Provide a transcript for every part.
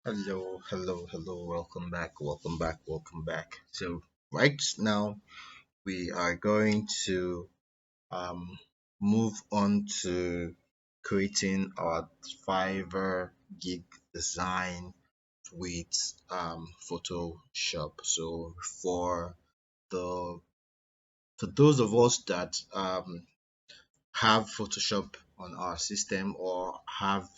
Hello, welcome back. So right now we are going to um move on to creating our Fiverr gig design with Photoshop. So the for those of us that have Photoshop on our system or have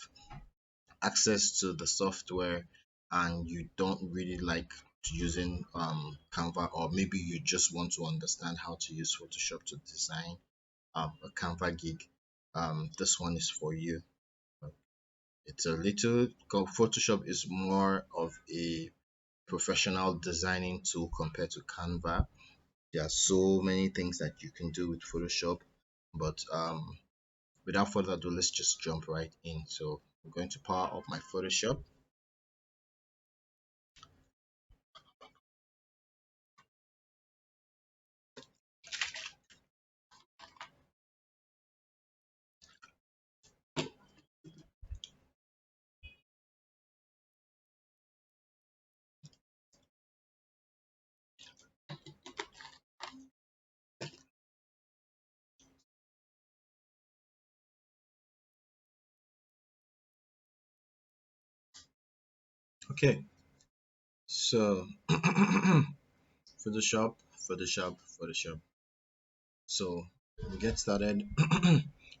access to the software and you don't really like using Canva, or maybe you just want to understand how to use Photoshop to design a Canva gig, this one is for you. It's a little Photoshop is more of a professional designing tool compared to Canva. There are so many things that you can do with Photoshop, but without further ado, let's just jump right in. So I'm going to power up my Photoshop. Okay, so Photoshop, Photoshop. So we get started.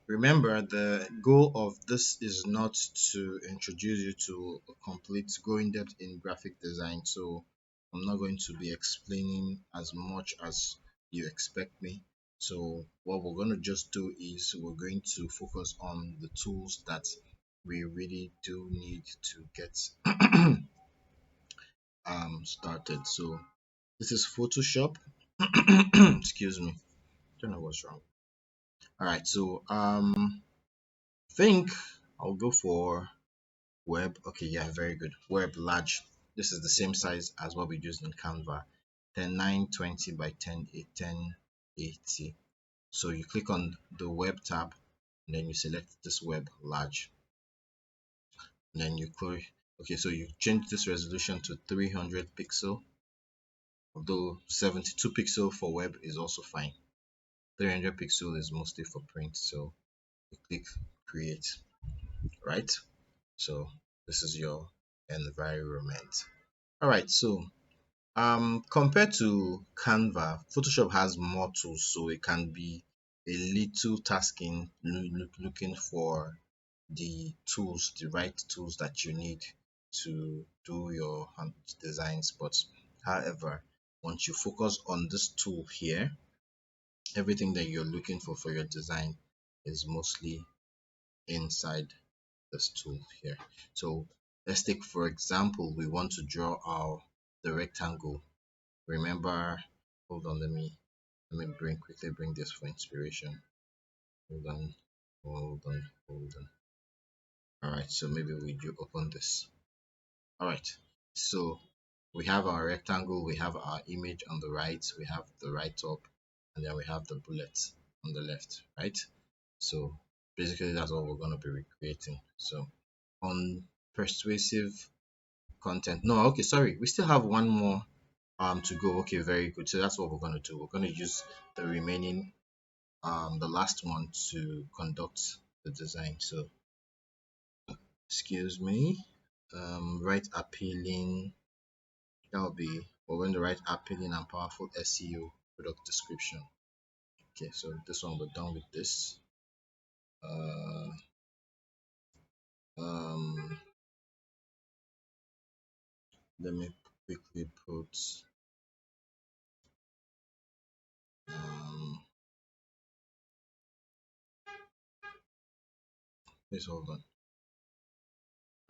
Remember, the goal of this is not to introduce you to a complete go in depth in graphic design. So I'm not going to be explaining as much as you expect me. So what we're going to just do is we're going to focus on the tools that we really do need to get started. So this is Photoshop. Excuse me. Don't know what's wrong. All right, so think I'll go for web. Okay, yeah, very good. Web large. This is the same size as what we used in Canva. Then 920 by 1080. So you click on the web tab, and then you select this web large. And then you click. Okay, so you change this resolution to 300 pixel, although 72 pixel for web is also fine. 300 pixel is mostly for print, so you click create, right? So this is your environment. All right, so compared to Canva, Photoshop has more tools, so it can be a little tasking looking for the right tools that you need to do your designs. But however, once you focus on this tool here, everything that you're looking for your design is mostly inside this tool here. So let's take for example, we want to draw our the rectangle. Remember, hold on, let me bring this for inspiration. Hold on, hold on. All right, so maybe we do open this. All right, so we have our rectangle, we have our image on the right, we have the right top, and then we have the bullet on the left, right? So basically that's what we're going to be recreating. So on persuasive content, no, okay, sorry, we still have one more to go. Okay, very good. So that's what we're going to do. We're going to use the remaining the last one to conduct the design. So excuse me, write appealing. That'll be, we're going to write appealing and powerful SEO product description. Okay, so this one we're done with this. uh um Let me quickly put um please hold on.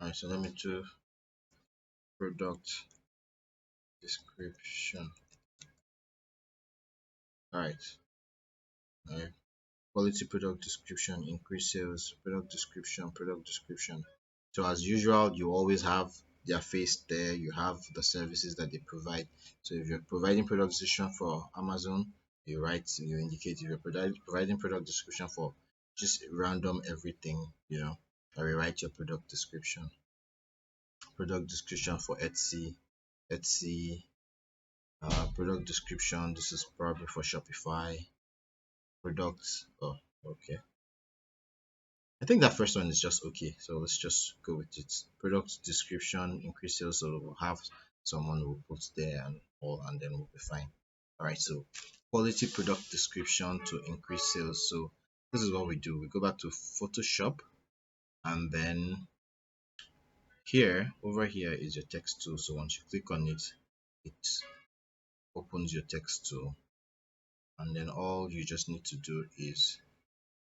All right, so let me do product description. All right, all right. Quality product description, increase sales, product description. So as usual, you always have their face there. You have the services that they provide. So if you're providing product description for Amazon, you indicate. If you're providing product description for just random everything, you rewrite your product description. product description for Etsy, product description. This is probably for Shopify. Products. Oh, okay. I think that first one is just okay. So let's just go with it. Product description, increase sales. So we'll have someone who puts there and all, and then we'll be fine. All right. So quality product description to increase sales. So this is what we do. We go back to Photoshop, and then here, over here is your text tool. So once you click on it, it opens your text tool, and then all you just need to do is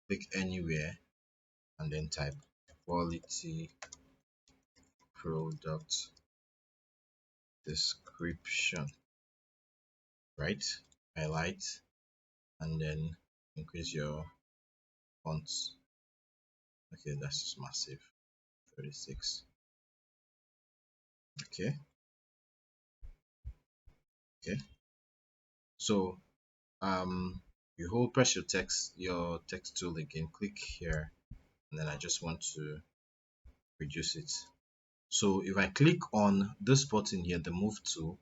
click anywhere and then type quality product description, right? Highlight and then increase your fonts. Okay, that's massive. 36. Okay, okay. So you hold press your text tool again, click here, and then I just want to reduce it. So if I click on this button here, the move tool,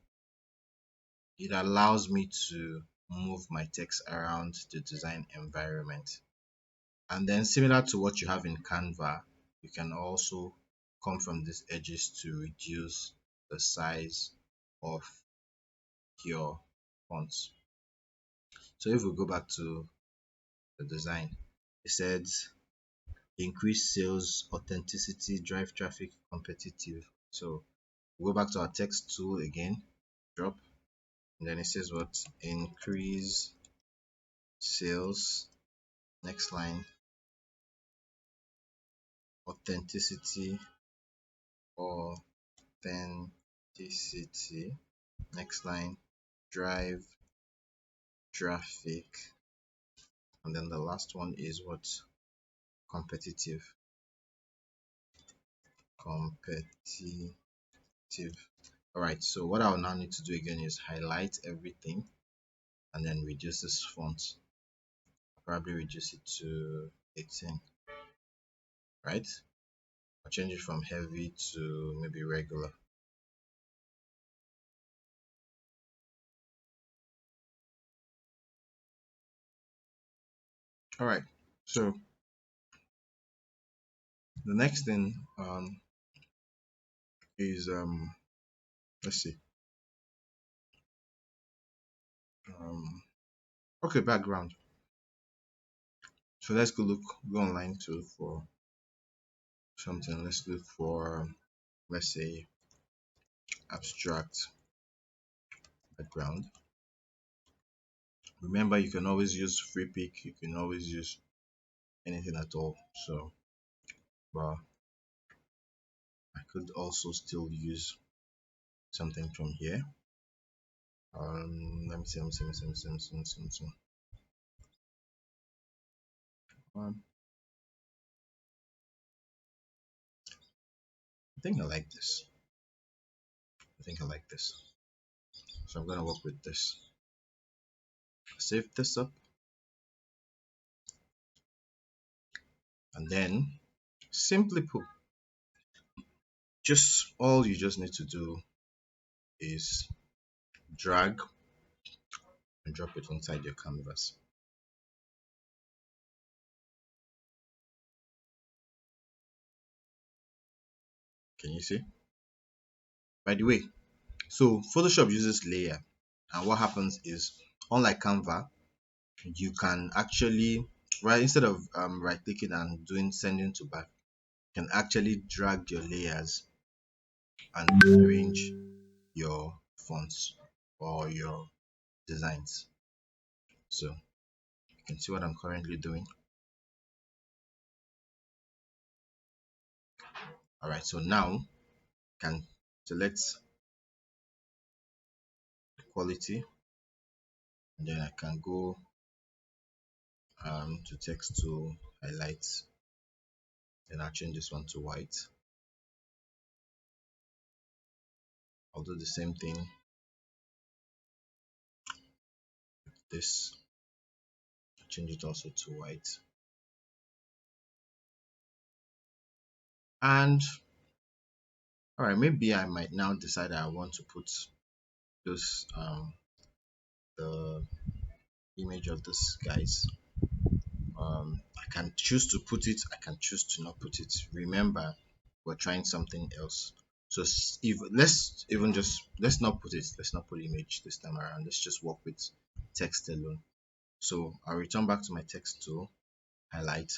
it allows me to move my text around the design environment. And then similar to what you have in Canva, you can also come from these edges to reduce the size of your fonts. So if we go back to the design, it says increase sales, authenticity, drive traffic, competitive. So we go back to our text tool again, drop, and then it says what? Increase sales. Next line, authenticity, authenticity. Next line, drive traffic, and then the last one is what? Competitive. Competitive. All right, so what I'll now need to do again is highlight everything and then reduce this font. I'll probably reduce it to 18, right? I'll change it from heavy to maybe regular. All right, so the next thing is let's see, um, okay, background. So let's go online to look for something. Let's look for, let's say, abstract background. Remember, you can always use free pick, you can always use anything at all. So but I could also still use something from here. Let me see, um, I think I like this. I think I like this. So I'm gonna work with this. Save this up, and then simply put, just all you just need to do is drag and drop it inside your canvas. Can you see? By the way, so Photoshop uses layer, and what happens is, unlike Canva, you can actually, right, instead of right clicking and doing sending to back, you can actually drag your layers and arrange your fonts or your designs. So you can see what I'm currently doing. All right, so now you can select quality, and then I can go to text to highlight, then I'll change this one to white. I'll do the same thing with this, change it also to white, and All right, maybe I might now decide that I want to put this the image of this guy's. I can choose to put it, I can choose to not put it. Remember, we're trying something else. So if let's even just let's not put it, let's not put image this time around. Let's just work with text alone. So I'll return back to my text tool, highlight.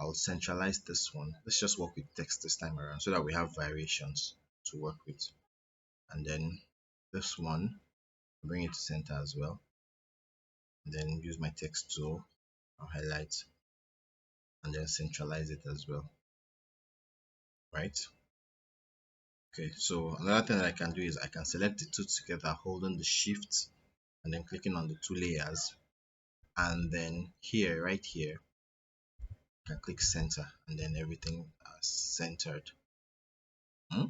I'll centralize this one. Let's just work with text this time around so that we have variations to work with. And then this one, bring it to center as well. And then use my text tool, I'll highlight and then centralize it as well, right? Okay, so another thing that I can do is I can select the two together, holding the shift and then clicking on the two layers. And then here, right here, I can click center and then everything centered. Hmm?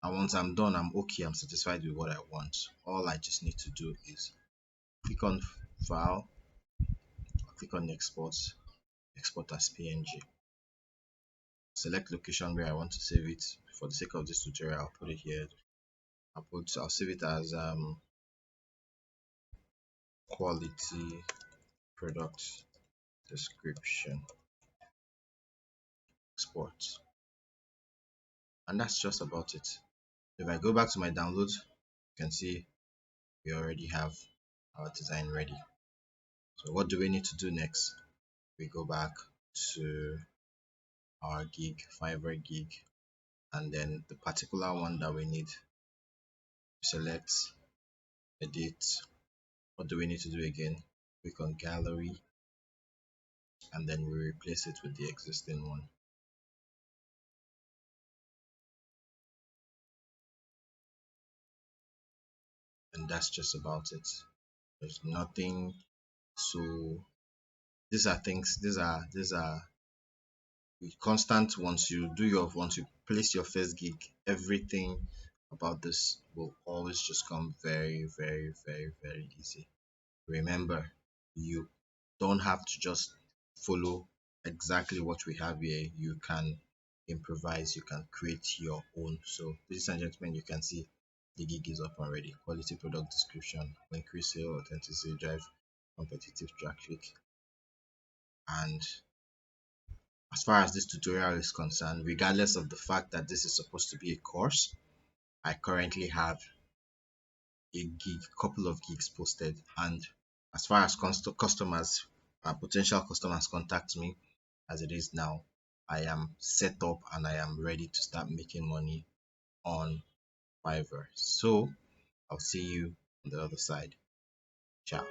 And once I'm done, I'm okay, I'm satisfied with what I want. All I just need to do is click on file, click on export, export as PNG. Select location where I want to save it. For the sake of this tutorial, I'll put it here. I'll save it as quality product description export. And that's just about it. If I go back to my downloads, you can see we already have our design ready. So what do we need to do next? We go back to our gig, Fiverr gig, and then the particular one that we need, select, edit. What do we need to do again? Click on gallery, and then we replace it with the existing one. And that's just about it. There's nothing. So these are things, these are constant. Once you place your first gig, everything about this will always just come very, very, very, very easy. Remember, you don't have to just follow exactly what we have here. You can improvise, you can create your own. So ladies and gentlemen, you can see the gig is up already. Quality product description, increase sale, authenticity, drive competitive traffic. And as far as this tutorial is concerned, regardless of the fact that this is supposed to be a course, I currently have a gig, couple of gigs posted. And as far as customers, potential customers contact me as it is now, I am set up and I am ready to start making money on Fiverr. So I'll see you on the other side. Ciao.